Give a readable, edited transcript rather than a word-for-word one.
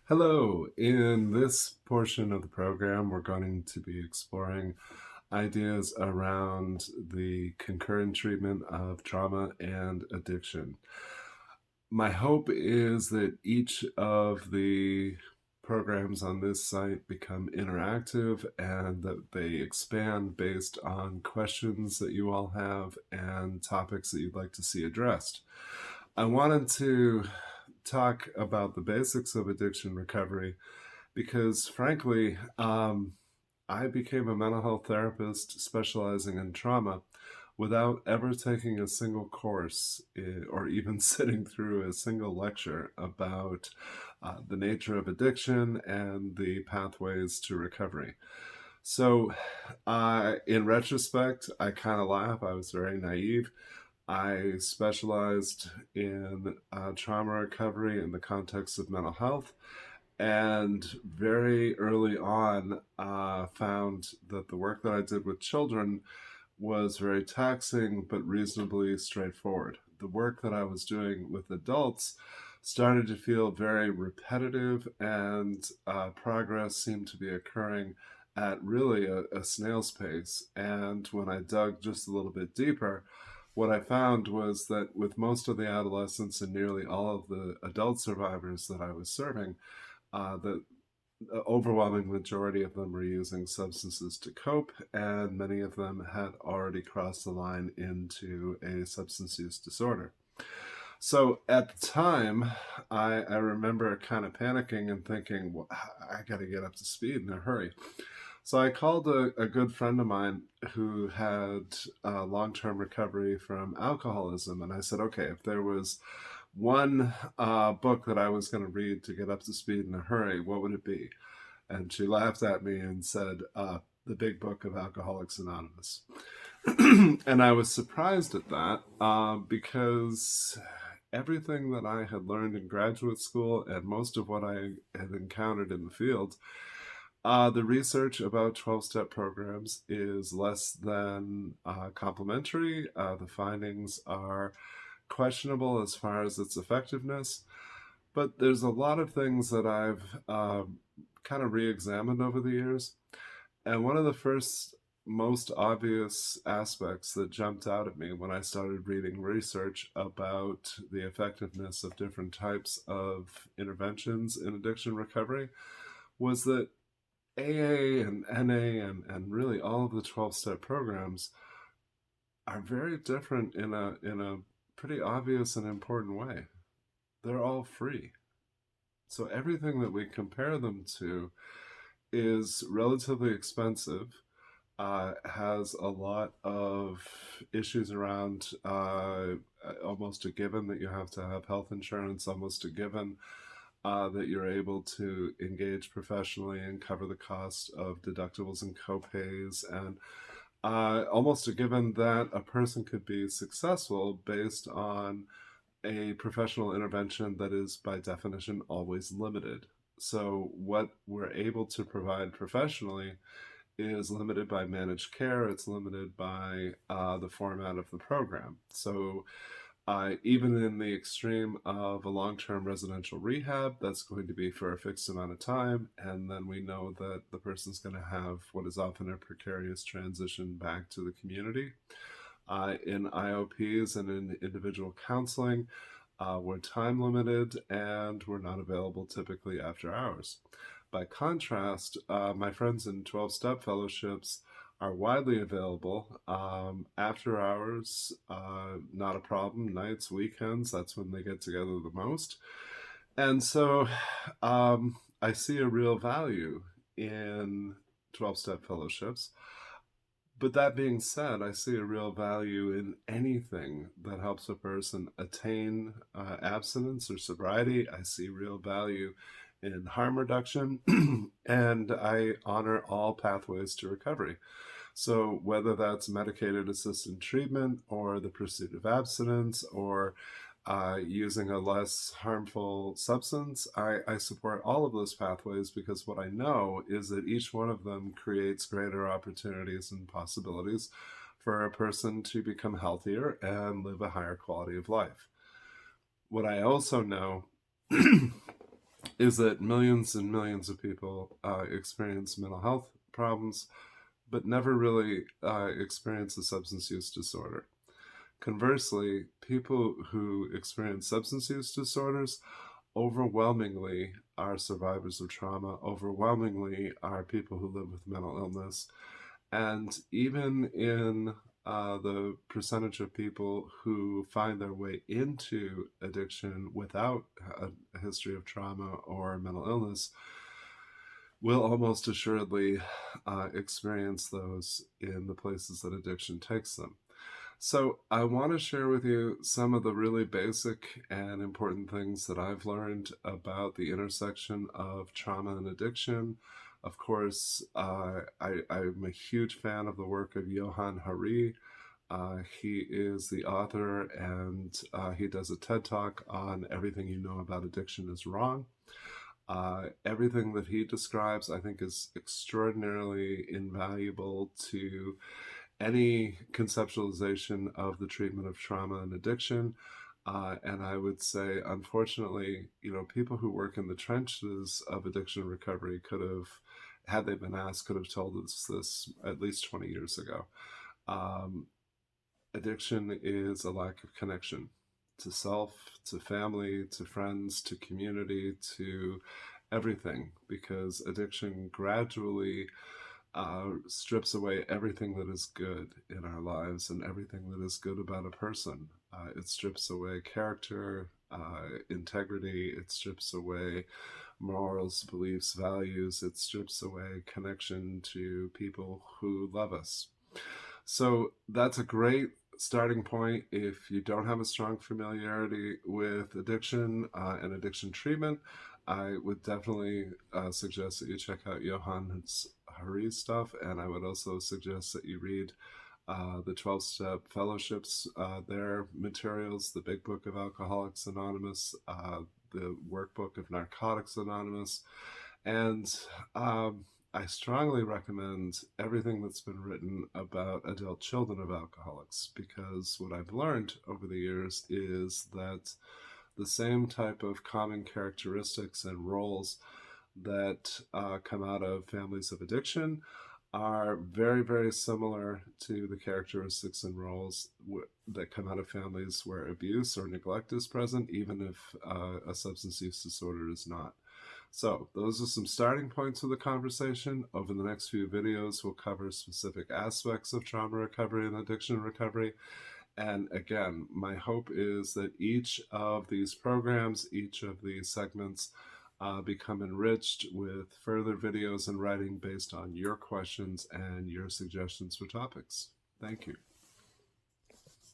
Hello. In this portion of the program, we're going to be exploring ideas around the concurrent treatment of trauma and addiction. My hope is that each of the programs on this site become interactive and that they expand based on questions that you all have and topics that you'd like to see addressed. I wanted to talk about the basics of addiction recovery because, frankly, I became a mental health therapist specializing in trauma without ever taking a single course or even sitting through a single lecture about the nature of addiction and the pathways to recovery. So, in retrospect, I kind of laugh. I was very naive. I specialized in trauma recovery in the context of mental health, and very early on found that the work that I did with children was very taxing but reasonably straightforward. The work that I was doing with adults started to feel very repetitive, and progress seemed to be occurring at really a snail's pace. And when I dug just a little bit deeper, what I found was that with most of the adolescents and nearly all of the adult survivors that I was serving, the overwhelming majority of them were using substances to cope, and many of them had already crossed the line into a substance use disorder. So at the time, I remember kind of panicking and thinking, well, I got to get up to speed in a hurry. So I called a good friend of mine who had long-term recovery from alcoholism, and I said, okay, if there was one book that I was going to read to get up to speed in a hurry, what would it be? And she laughed at me and said, The Big Book of Alcoholics Anonymous. And I was surprised at that because everything that I had learned in graduate school and most of what I had encountered in the field, the research about 12-step programs is less than complimentary. The findings are questionable as far as its effectiveness, but there's a lot of things that I've kind of re-examined over the years. And one of the first most obvious aspects that jumped out at me when I started reading research about the effectiveness of different types of interventions in addiction recovery was that AA and NA and really all of the 12-step programs are very different in a pretty obvious and important way. They're all free. So everything that we compare them to is relatively expensive, has a lot of issues around almost a given that you have to have health insurance, almost a given that you're able to engage professionally and cover the cost of deductibles and copays, and almost a given that a person could be successful based on a professional intervention that is by definition always limited. So what we're able to provide professionally is limited by managed care. It's limited by the format of the program. So even in the extreme of a long-term residential rehab, that's going to be for a fixed amount of time, and then we know that the person's going to have what is often a precarious transition back to the community. In IOPs and in individual counseling, we're time limited and we're not available typically after hours. By contrast, my friends in 12-step fellowships are widely available after hours, not a problem. Nights, weekends, that's when they get together the most. And so I see a real value in 12-step fellowships. But that being said, I see a real value in anything that helps a person attain abstinence or sobriety. I see real value in harm reduction, and I honor all pathways to recovery. So whether that's medicated assisted treatment or the pursuit of abstinence or using a less harmful substance, I support all of those pathways because what I know is that each one of them creates greater opportunities and possibilities for a person to become healthier and live a higher quality of life. What I also know is that millions and millions of people experience mental health problems, but never really experience a substance use disorder. Conversely, people who experience substance use disorders overwhelmingly are survivors of trauma, overwhelmingly are people who live with mental illness. And even in the percentage of people who find their way into addiction without a history of trauma or mental illness, will almost assuredly experience those in the places that addiction takes them. So, I want to share with you some of the really basic and important things that I've learned about the intersection of trauma and addiction. Of course, I'm a huge fan of the work of Johann Hari. He is the author, and he does a TED Talk on everything you know about addiction is wrong. Everything that he describes, I think, is extraordinarily invaluable to any conceptualization of the treatment of trauma and addiction. And I would say, unfortunately, people who work in the trenches of addiction recovery could have, had they been asked, could have told us this at least 20 years ago. Um, Addiction is a lack of connection to self, to family, to friends, to community, to everything, because addiction gradually strips away everything that is good in our lives and everything that is good about a person. It strips away character, integrity, it strips away morals, beliefs, values, it strips away connection to people who love us. So that's a great starting point if you don't have a strong familiarity with addiction and addiction treatment. I would definitely suggest that you check out Johann's Hari stuff, and I would also suggest that you read the 12-step fellowships, their materials, the Big Book of Alcoholics Anonymous, the Workbook of Narcotics Anonymous, and I strongly recommend everything that's been written about adult children of alcoholics, because what I've learned over the years is that the same type of common characteristics and roles that come out of families of addiction are very, very similar to the characteristics and roles that come out of families where abuse or neglect is present, even if a substance use disorder is not. So those are some starting points of the conversation. Over the next few videos, we'll cover specific aspects of trauma recovery and addiction recovery. And again, my hope is that each of these programs, each of these segments, become enriched with further videos and writing based on your questions and your suggestions for topics. Thank you.